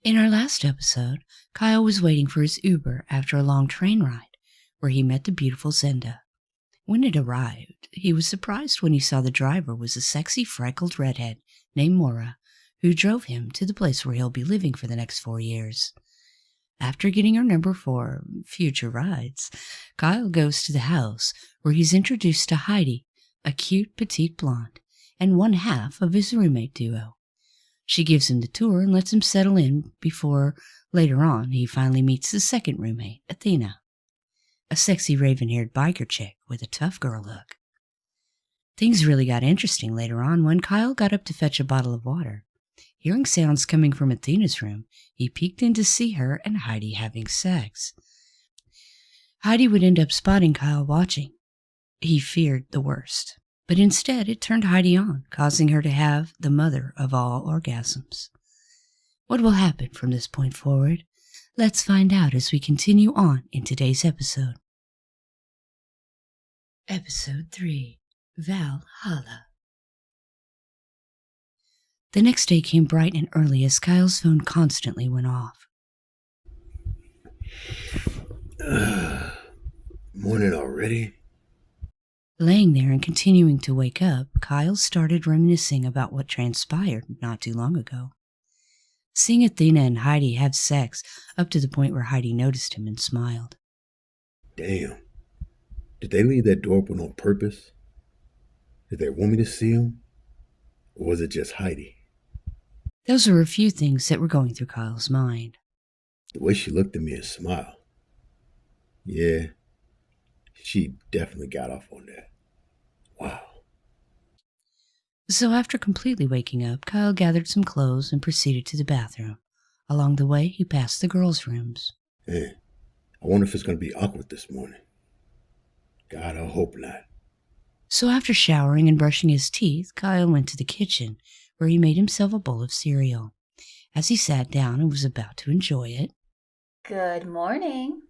In our last episode, Kyle was waiting for his Uber after a long train ride, where he met the beautiful Zenda. When it arrived, he was surprised when he saw the driver was a sexy freckled redhead named Mora, who drove him to the place where he'll be living for the next 4 years. After getting her number for future rides, Kyle goes to the house where he's introduced to Heidi, a cute petite blonde, and one half of his roommate duo. She gives him the tour and lets him settle in before, later on, he finally meets the second roommate, Athena, a sexy raven-haired biker chick with a tough girl look. Things really got interesting later on when Kyle got up to fetch a bottle of water. Hearing sounds coming from Athena's room, he peeked in to see her and Heidi having sex. Heidi would end up spotting Kyle watching. He feared the worst, but instead it turned Heidi on, causing her to have the mother of all orgasms. What will happen from this point forward? Let's find out as we continue on in today's episode. Episode 3, Holla. The next day came bright and early as Kyle's phone constantly went off. Morning already? Laying there and continuing to wake up, Kyle started reminiscing about what transpired not too long ago. Seeing Athena and Heidi have sex up to the point where Heidi noticed him and smiled. Damn. Did they leave that door open on purpose? Did they want me to see him? Or was it just Heidi? Those were a few things that were going through Kyle's mind. The way she looked at me and smiled. Yeah, she definitely got off on that. Wow. So after completely waking up, Kyle gathered some clothes and proceeded to the bathroom. Along the way, he passed the girls' rooms. Man, I wonder if it's going to be awkward this morning. God, I hope not. So after showering and brushing his teeth, Kyle went to the kitchen, where he made himself a bowl of cereal. As he sat down and was about to enjoy it... Good morning.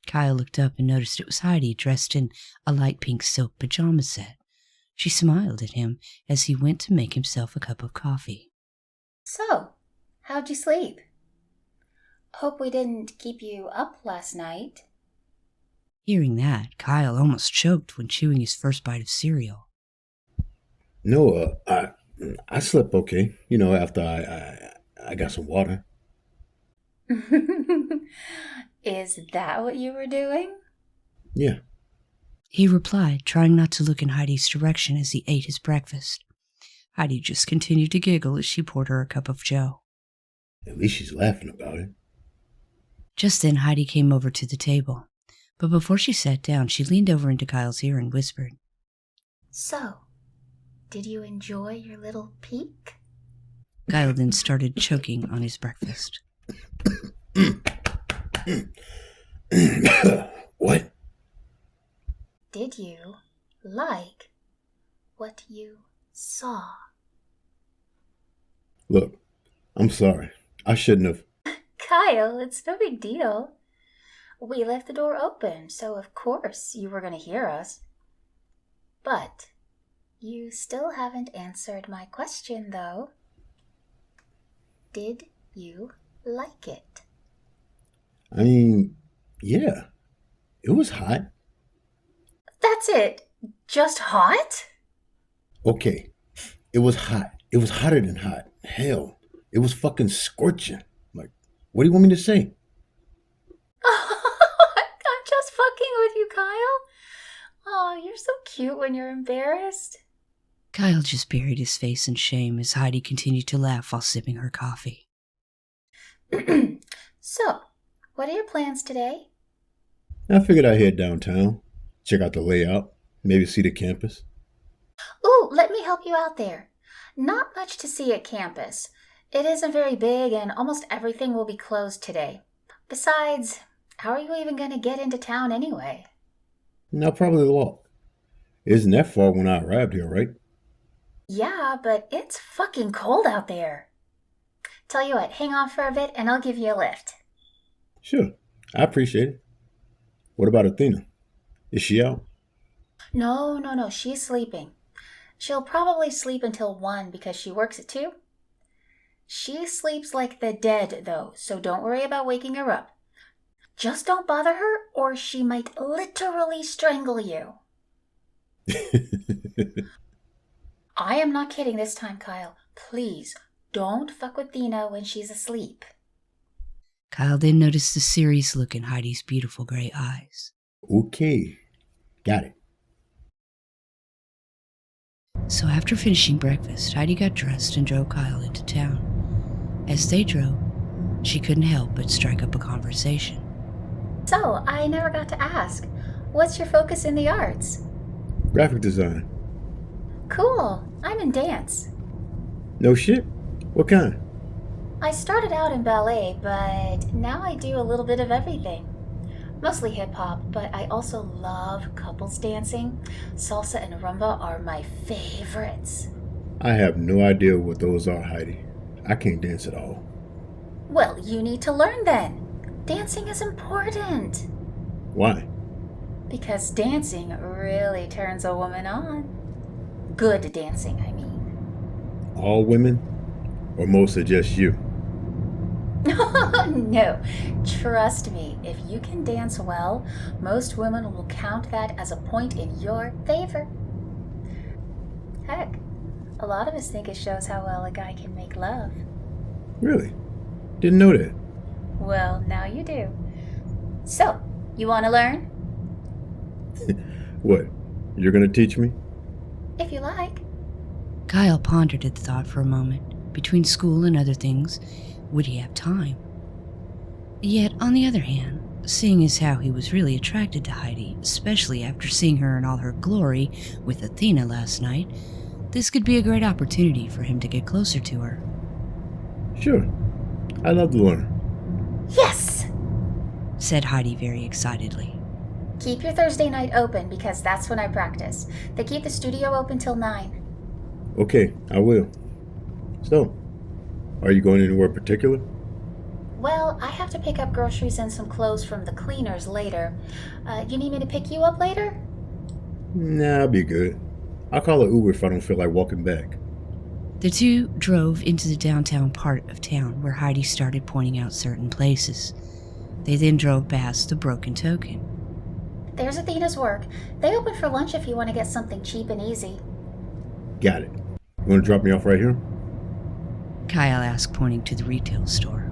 Kyle looked up and noticed it was Heidi, dressed in a light pink silk pajama set. She smiled at him as he went to make himself a cup of coffee. So, how'd you sleep? Hope we didn't keep you up last night. Hearing that, Kyle almost choked when chewing his first bite of cereal. No, I slept okay. After I got some water. Is that what you were doing? Yeah. He replied, trying not to look in Heidi's direction as he ate his breakfast. Heidi just continued to giggle as she poured her a cup of joe. At least she's laughing about it. Just then, Heidi came over to the table. But before she sat down, she leaned over into Kyle's ear and whispered, So, did you enjoy your little peek? Kyle then started choking on his breakfast. What? Did you like what you saw? Look, I'm sorry. I shouldn't have. Kyle, it's no big deal. We left the door open, so of course you were going to hear us. But you still haven't answered my question, though. Did you like it? I mean, yeah. It was hot. That's it? Just hot? Okay. It was hot. It was hotter than hot. Hell, it was fucking scorching. Like, what do you want me to say? I'm just fucking with you, Kyle. Oh, you're so cute when you're embarrassed. Kyle just buried his face in shame as Heidi continued to laugh while sipping her coffee. So, what are your plans today? I figured I'd head downtown, check out the layout, maybe see the campus. Ooh, let me help you out there. Not much to see at campus. It isn't very big and almost everything will be closed today. Besides, how are you even going to get into town anyway? I'll probably walk. It isn't that far when I arrived here, right? Yeah, but it's fucking cold out there. Tell you what, hang on for a bit and I'll give you a lift. Sure, I appreciate it. What about Athena? Is she out? No, she's sleeping. She'll probably sleep until 1 because she works at 2. She sleeps like the dead, though, so don't worry about waking her up. Just don't bother her, or she might literally strangle you. I am not kidding this time, Kyle. Please, don't fuck with Dina when she's asleep. Kyle then noticed the serious look in Heidi's beautiful gray eyes. Okay, got it. So after finishing breakfast, Heidi got dressed and drove Kyle into town. As they drove, she couldn't help but strike up a conversation. So, I never got to ask, what's your focus in the arts? Graphic design. Cool, I'm in dance. No shit? What kind? I started out in ballet, but now I do a little bit of everything. Mostly hip-hop, but I also love couples dancing. Salsa and rumba are my favorites. I have no idea what those are, Heidi. I can't dance at all. Well, you need to learn then. Dancing is important. Why? Because dancing really turns a woman on. Good dancing, I mean. All women? Or mostly just you? No, trust me, if you can dance well, most women will count that as a point in your favor. Heck, a lot of us think it shows how well a guy can make love. Really? Didn't know that. Well, now you do. So, you want to learn? What? You're gonna teach me? If you like. Kyle pondered at the thought for a moment. Between school and other things, would he have time? Yet, on the other hand, seeing as how he was really attracted to Heidi, especially after seeing her in all her glory with Athena last night, this could be a great opportunity for him to get closer to her. Sure. I'd love to learn. Yes! Said Heidi very excitedly. Keep your Thursday night open because that's when I practice. They keep the studio open till 9. Okay, I will. So, are you going anywhere particular? Well, I have to pick up groceries and some clothes from the cleaners later. You need me to pick you up later? Nah, I'll be good. I'll call an Uber if I don't feel like walking back. The two drove into the downtown part of town where Heidi started pointing out certain places. They then drove past the Broken Token. There's Athena's work. They open for lunch if you want to get something cheap and easy. Got it. You want to drop me off right here? Kyle asked, pointing to the retail store.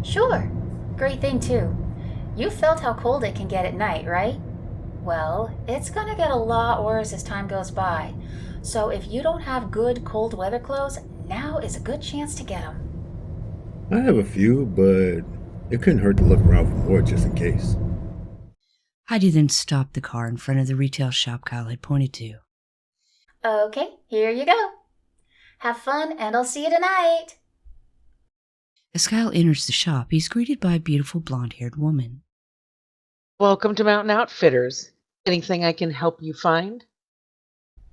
Sure. Great thing, too. You felt how cold it can get at night, right? Well, it's gonna get a lot worse as time goes by. So if you don't have good cold weather clothes, now is a good chance to get them. I have a few, but it couldn't hurt to look around for more just in case. Heidi then stopped the car in front of the retail shop Kyle had pointed to. Okay, here you go. Have fun, and I'll see you tonight. As Kyle enters the shop, he's greeted by a beautiful blonde-haired woman. Welcome to Mountain Outfitters. Anything I can help you find?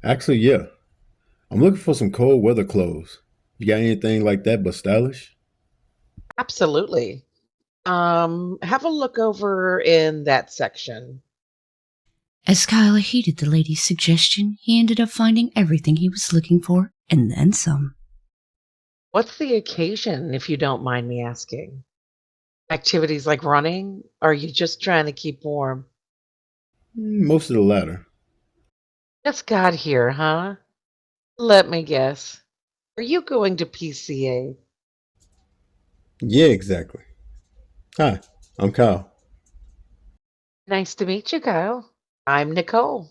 Actually, yeah. I'm looking for some cold weather clothes. You got anything like that but stylish? Absolutely. Have a look over in that section. As Kyle heeded the lady's suggestion, he ended up finding everything he was looking for, and then some. What's the occasion, if you don't mind me asking? Activities like running? Or are you just trying to keep warm? Most of the latter. Just got here, huh? Let me guess. Are you going to PCA? Yeah, exactly. Hi, I'm Kyle. Nice to meet you, Kyle. I'm Nicole.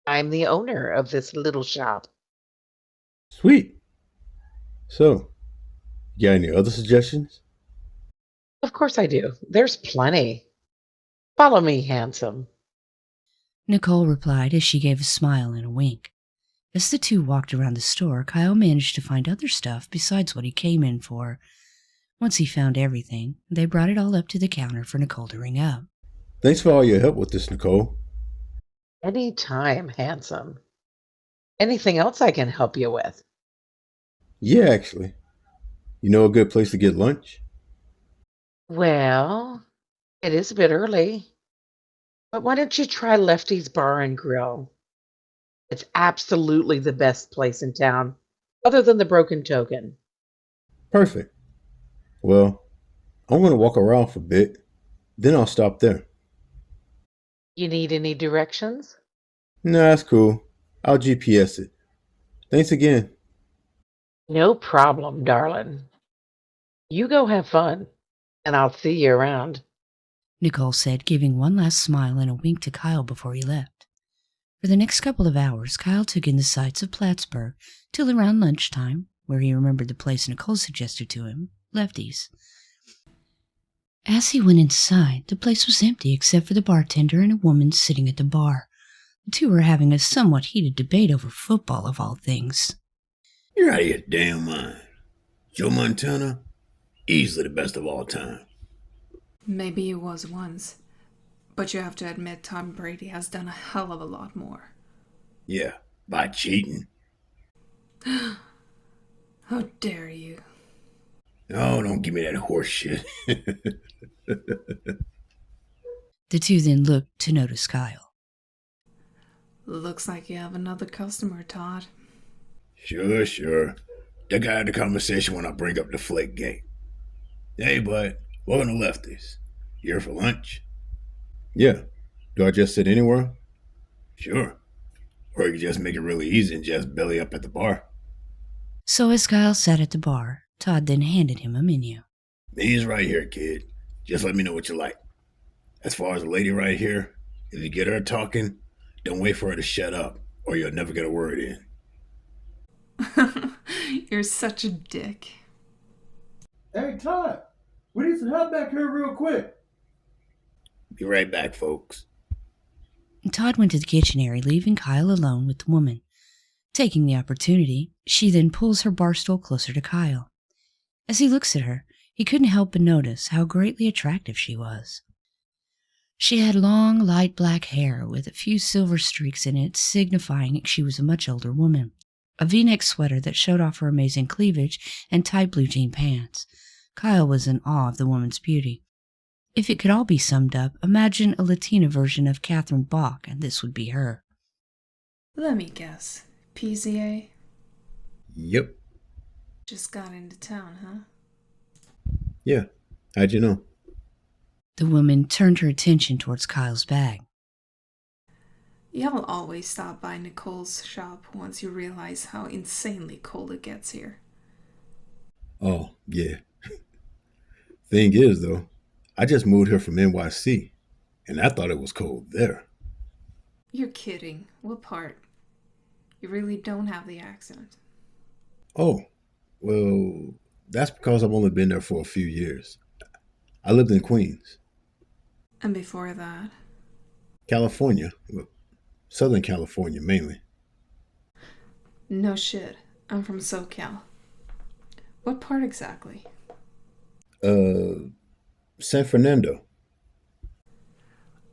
I'm the owner of this little shop. Sweet. So, you got any other suggestions? Of course I do. There's plenty. Follow me, handsome. Nicole replied as she gave a smile and a wink. As the two walked around the store, Kyle managed to find other stuff besides what he came in for. Once he found everything, they brought it all up to the counter for Nicole to ring up. Thanks for all your help with this, Nicole. Anytime, handsome. Anything else I can help you with? Yeah, actually. You know a good place to get lunch? Well, it is a bit early, but why don't you try Lefty's Bar and Grill? It's absolutely the best place in town, other than the Broken Token. Perfect. Well, I'm going to walk around for a bit, then I'll stop there. You need any directions? Nah, that's cool. I'll GPS it. Thanks again. No problem, darling. You go have fun, and I'll see you around. Nicole said, giving one last smile and a wink to Kyle before he left. For the next couple of hours, Kyle took in the sights of Plattsburgh till around lunchtime, where he remembered the place Nicole suggested to him, Lefty's. As he went inside, the place was empty except for the bartender and a woman sitting at the bar. The two were having a somewhat heated debate over football, of all things. You're out of your damn mind. Joe Montana, easily the best of all time. Maybe he was once, but you have to admit Tom Brady has done a hell of a lot more. Yeah, by cheating. How dare you? Oh, don't give me that horse shit. The two then looked to notice Kyle. Looks like you have another customer, Todd. Sure. That guy had the conversation when I bring up the flake gate. Hey, bud, welcome to Lefty's. You here for lunch? Yeah. Do I just sit anywhere? Sure. Or you can just make it really easy and just belly up at the bar. So as Kyle sat at the bar, Todd then handed him a menu. Menu's right here, kid. Just let me know what you like. As far as the lady right here, if you get her talking, don't wait for her to shut up, or you'll never get a word in. You're such a dick. Hey, Todd, we need some help back here real quick. Be right back, folks. Todd went to the kitchen area, leaving Kyle alone with the woman. Taking the opportunity, she then pulls her bar stool closer to Kyle. As he looks at her, he couldn't help but notice how greatly attractive she was. She had long, light black hair with a few silver streaks in it, signifying she was a much older woman. A V-neck sweater that showed off her amazing cleavage, and tight blue jean pants. Kyle was in awe of the woman's beauty. If it could all be summed up, imagine a Latina version of Catherine Bach, and this would be her. Let me guess. PZA? Yep. Just got into town, huh? Yeah. How'd you know? The woman turned her attention towards Kyle's bag. Y'all always stop by Nicole's shop once you realize how insanely cold it gets here. Oh, yeah. Thing is, though, I just moved here from NYC, and I thought it was cold there. You're kidding. What part? You really don't have the accent. Oh, well, that's because I've only been there for a few years. I lived in Queens. And before that? California. Well, Southern California, mainly. No shit. I'm from SoCal. What part exactly? San Fernando.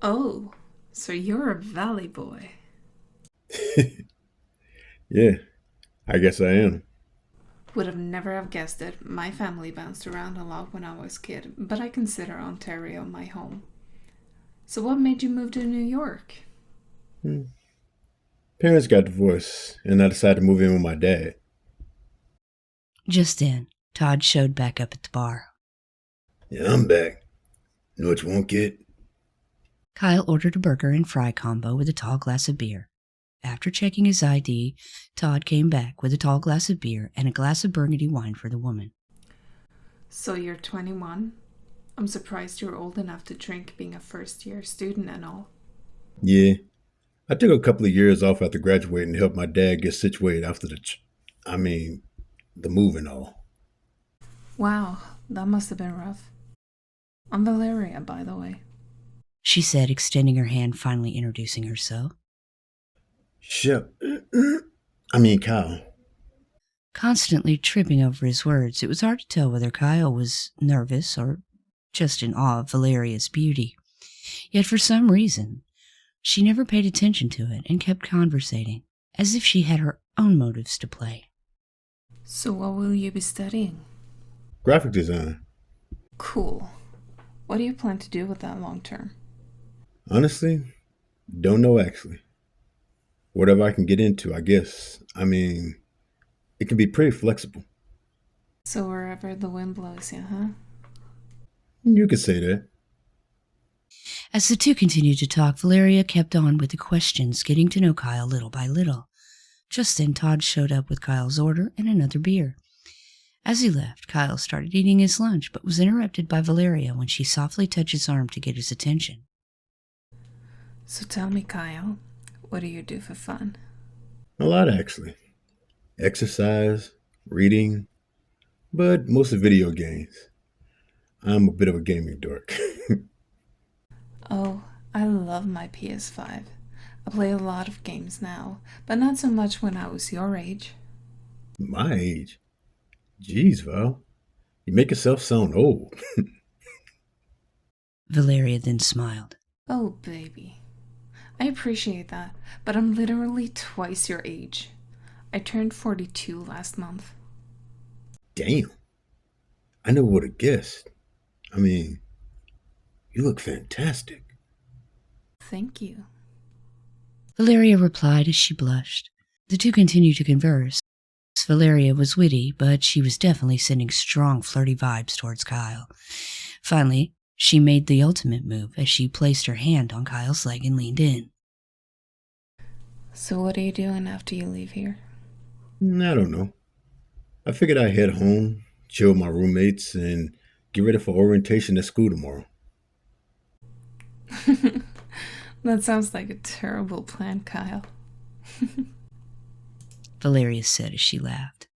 Oh, so you're a valley boy. Yeah, I guess I am. Would have never have guessed it. My family bounced around a lot when I was a kid, but I consider Ontario my home. So what made you move to New York? Parents got divorced, and I decided to move in with my dad. Just then, Todd showed back up at the bar. Yeah, I'm back. Know what you want, kid? Kyle ordered a burger and fry combo with a tall glass of beer. After checking his ID, Todd came back with a tall glass of beer and a glass of burgundy wine for the woman. So you're 21? I'm surprised you're old enough to drink being a first-year student and all. Yeah. I took a couple of years off after graduating to help my dad get situated after the move and all. Wow, that must have been rough. I'm Valeria, by the way. She said, extending her hand, finally introducing herself. Kyle. Constantly tripping over his words, it was hard to tell whether Kyle was nervous or just in awe of Valeria's beauty. Yet for some reason, she never paid attention to it and kept conversating, as if she had her own motives to play. So what will you be studying? Graphic design. Cool. What do you plan to do with that long term? Honestly, don't know actually. Whatever I can get into, I guess. It can be pretty flexible. So wherever the wind blows you, huh? You could say that. As the two continued to talk, Valeria kept on with the questions, getting to know Kyle little by little. Just then, Todd showed up with Kyle's order and another beer. As he left, Kyle started eating his lunch, but was interrupted by Valeria when she softly touched his arm to get his attention. So tell me, Kyle, what do you do for fun? A lot, actually. Exercise, reading, but mostly video games. I'm a bit of a gaming dork. Oh, I love my PS5. I play a lot of games now, but not so much when I was your age. My age? Jeez, Val. You make yourself sound old. Valeria then smiled. Oh, baby. I appreciate that, but I'm literally twice your age. I turned 42 last month. Damn. I never would have guessed. I mean, you look fantastic. Thank you. Valeria replied as she blushed. The two continued to converse. Valeria was witty, but she was definitely sending strong flirty vibes towards Kyle. Finally, she made the ultimate move as she placed her hand on Kyle's leg and leaned in. So what are you doing after you leave here? I don't know. I figured I'd head home, chill with my roommates, and get ready for orientation at school tomorrow. That sounds like a terrible plan, Kyle. Valeria said as she laughed.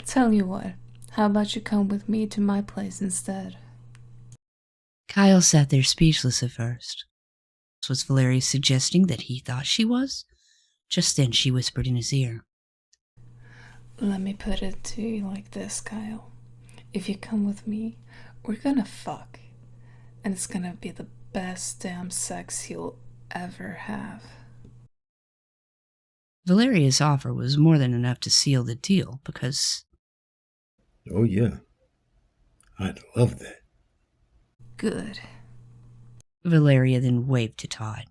Tell you what, how about you come with me to my place instead? Kyle sat there speechless at first. Was Valeria suggesting that he thought she was? Just then she whispered in his ear. Let me put it to you like this, Kyle. If you come with me, we're gonna fuck. And it's gonna be the best damn sex you'll ever have. Valeria's offer was more than enough to seal the deal because... Oh, yeah. I'd love that. Good. Valeria then waved to Todd.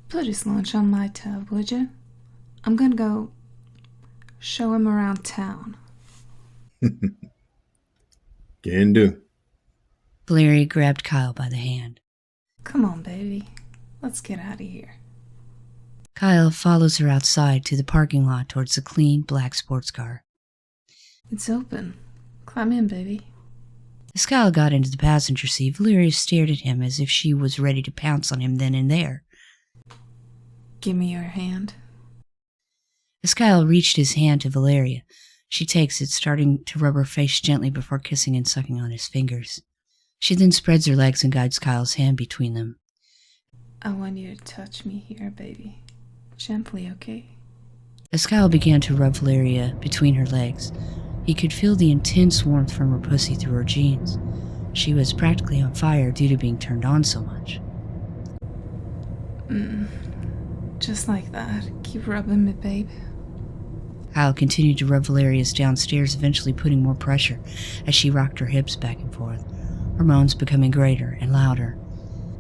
Put his lunch on my tab, would you? I'm gonna go show him around town. Can do. Valeria grabbed Kyle by the hand. Come on, baby. Let's get out of here. Kyle follows her outside to the parking lot towards the clean black sports car. It's open. Climb in, baby. As Kyle got into the passenger seat, Valeria stared at him as if she was ready to pounce on him then and there. Give me your hand. As Kyle reached his hand to Valeria, she takes it, starting to rub her face gently before kissing and sucking on his fingers. She then spreads her legs and guides Kyle's hand between them. I want you to touch me here, baby. Gently, okay? As Kyle began to rub Valeria between her legs, he could feel the intense warmth from her pussy through her jeans. She was practically on fire due to being turned on so much. Just like that. Keep rubbing me, babe. Kyle continued to rub Valeria's downstairs, eventually putting more pressure as she rocked her hips back and forth, her moans becoming greater and louder.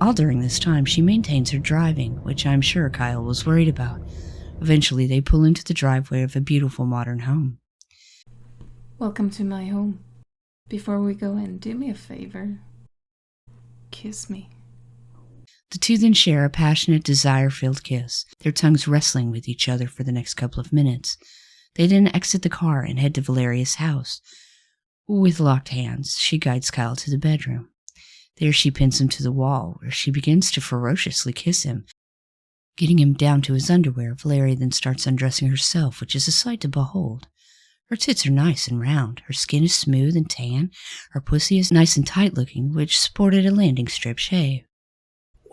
All during this time, she maintains her driving, which I'm sure Kyle was worried about. Eventually, they pull into the driveway of a beautiful modern home. Welcome to my home. Before we go in, do me a favor. Kiss me. The two then share a passionate, desire-filled kiss, their tongues wrestling with each other for the next couple of minutes. They then exit the car and head to Valeria's house. With locked hands, she guides Kyle to the bedroom. There she pins him to the wall, where she begins to ferociously kiss him. Getting him down to his underwear, Valeria then starts undressing herself, which is a sight to behold. Her tits are nice and round, her skin is smooth and tan, her pussy is nice and tight-looking, which sported a landing strip shave.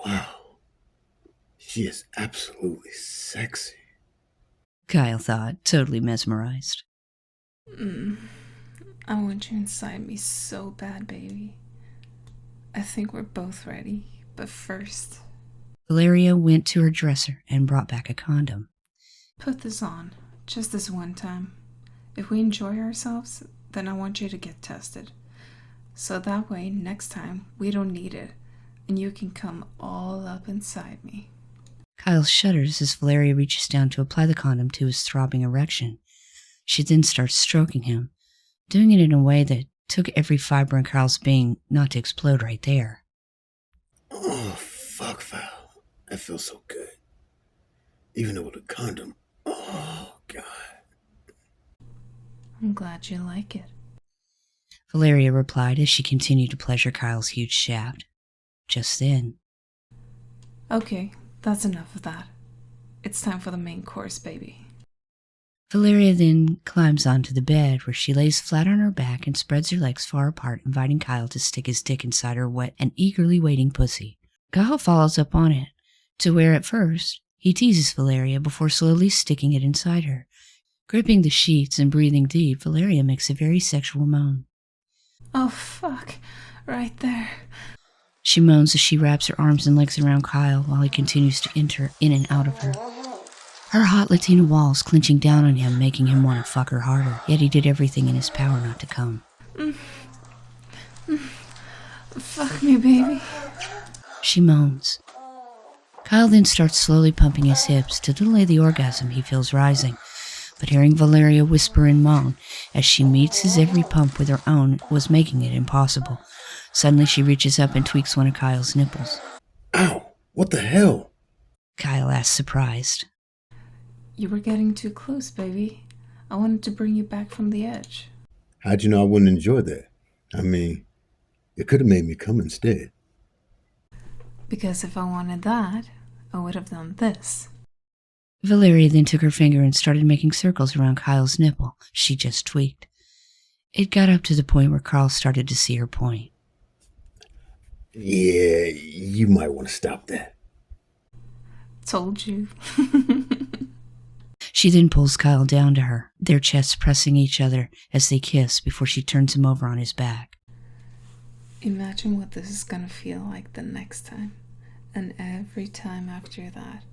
Wow. She is absolutely sexy. Kyle thought, totally mesmerized. I want you inside me so bad, baby. I think we're both ready, but first... Valeria went to her dresser and brought back a condom. Put this on, just this one time. If we enjoy ourselves, then I want you to get tested. So that way, next time, we don't need it, and you can come all up inside me. Kyle shudders as Valeria reaches down to apply the condom to his throbbing erection. She then starts stroking him, doing it in a way that took every fiber in Kyle's being not to explode right there. Oh, fuck, Val. That feels so good. Even with a condom. Oh, God. I'm glad you like it. Valeria replied as she continued to pleasure Kyle's huge shaft. Just then, Okay, that's enough of that. It's time for the main course, baby. Valeria then climbs onto the bed where she lays flat on her back and spreads her legs far apart, inviting Kyle to stick his dick inside her wet and eagerly waiting pussy. Kyle follows up on it, to where at first he teases Valeria before slowly sticking it inside her. Gripping the sheets and breathing deep, Valeria makes a very sexual moan. Oh, fuck. Right there. She moans as she wraps her arms and legs around Kyle while he continues to enter in and out of her. Her hot Latina walls clenching down on him, making him want to fuck her harder, yet he did everything in his power not to come. Fuck me, baby. She moans. Kyle then starts slowly pumping his hips to delay the orgasm he feels rising, but hearing Valeria whisper and moan as she meets his every pump with her own was making it impossible. Suddenly she reaches up and tweaks one of Kyle's nipples. Ow! What the hell? Kyle asks, surprised. You were getting too close, baby. I wanted to bring you back from the edge. How'd you know I wouldn't enjoy that? I mean, it could have made me come instead. Because if I wanted that, I would have done this. Valeria then took her finger and started making circles around Kyle's nipple she just tweaked. It got up to the point where Carl started to see her point. Yeah, you might want to stop that. Told you. She then pulls Kyle down to her, their chests pressing each other as they kiss before she turns him over on his back. Imagine what this is gonna feel like the next time. And every time after that.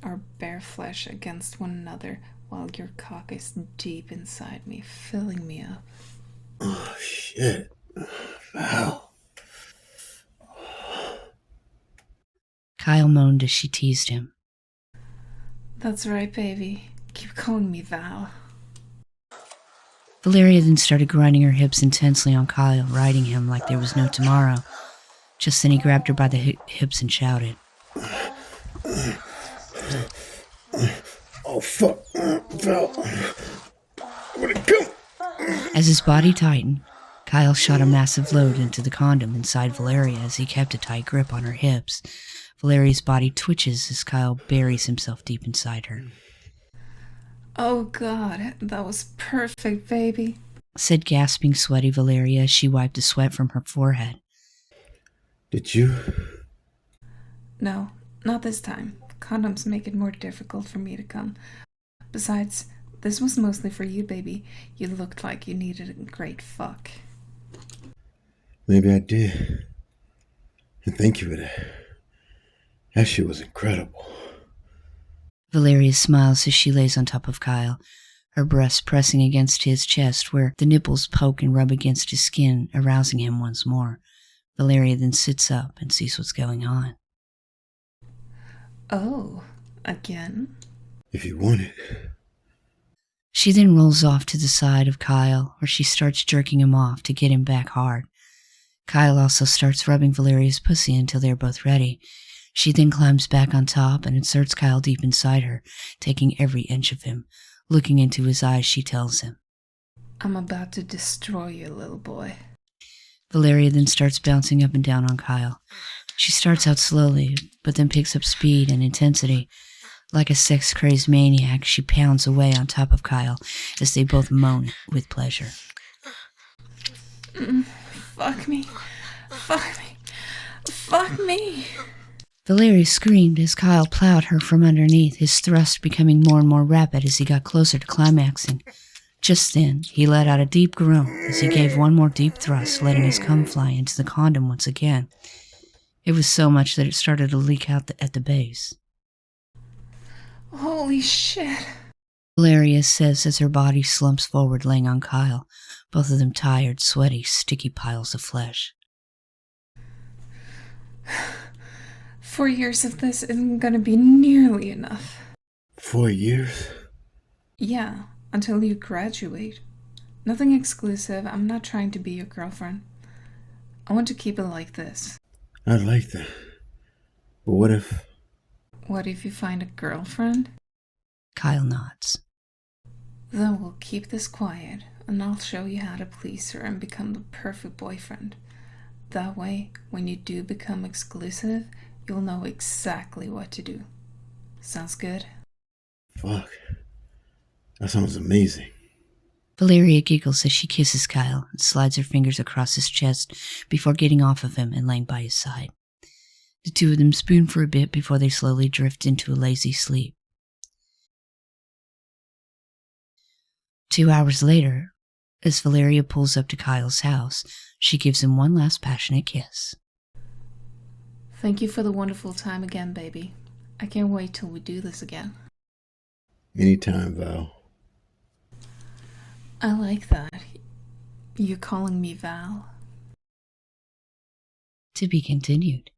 Our bare flesh against one another while your cock is deep inside me, filling me up. Oh, shit. Wow. Kyle moaned as she teased him. That's right, baby. Keep calling me Val. Valeria then started grinding her hips intensely on Kyle, riding him like there was no tomorrow. Just then he grabbed her by the hips and shouted. Oh, fuck. Val. Where'd it go? As his body tightened, Kyle shot a massive load into the condom inside Valeria as he kept a tight grip on her hips. Valeria's body twitches as Kyle buries himself deep inside her. Oh God, that was perfect, baby. Said gasping, sweaty Valeria as she wiped the sweat from her forehead. Did you? No, not this time. Condoms make it more difficult for me to come. Besides, this was mostly for you, baby. You looked like you needed a great fuck. Maybe I did. And thank you for that. That shit was incredible. Valeria smiles as she lays on top of Kyle, her breasts pressing against his chest where the nipples poke and rub against his skin, arousing him once more. Valeria then sits up and sees what's going on. Oh, again? If you want it. She then rolls off to the side of Kyle, where she starts jerking him off to get him back hard. Kyle also starts rubbing Valeria's pussy until they're both ready. She then climbs back on top and inserts Kyle deep inside her, taking every inch of him. Looking into his eyes, she tells him, I'm about to destroy you, little boy. Valeria then starts bouncing up and down on Kyle. She starts out slowly, but then picks up speed and intensity. Like a sex-crazed maniac, she pounds away on top of Kyle as they both moan with pleasure. Fuck me. Fuck me. Fuck me. Valeria screamed as Kyle plowed her from underneath, his thrust becoming more and more rapid as he got closer to climaxing. Just then, he let out a deep groan as he gave one more deep thrust, letting his cum fly into the condom once again. It was so much that it started to leak out at the base. Holy shit. Valeria says as her body slumps forward, laying on Kyle, both of them tired, sweaty, sticky piles of flesh. 4 years of this isn't gonna be nearly enough. 4 years? Yeah, until you graduate. Nothing exclusive. I'm not trying to be your girlfriend. I want to keep it like this. I'd like that. But what if... What if you find a girlfriend? Kyle nods. Then we'll keep this quiet, and I'll show you how to please her and become the perfect boyfriend. That way, when you do become exclusive, you'll know exactly what to do. Sounds good? Fuck. That sounds amazing. Valeria giggles as she kisses Kyle and slides her fingers across his chest before getting off of him and laying by his side. The two of them spoon for a bit before they slowly drift into a lazy sleep. 2 hours later, as Valeria pulls up to Kyle's house, she gives him one last passionate kiss. Thank you for the wonderful time again, baby. I can't wait till we do this again. Anytime, Val. I like that. You're calling me Val. To be continued.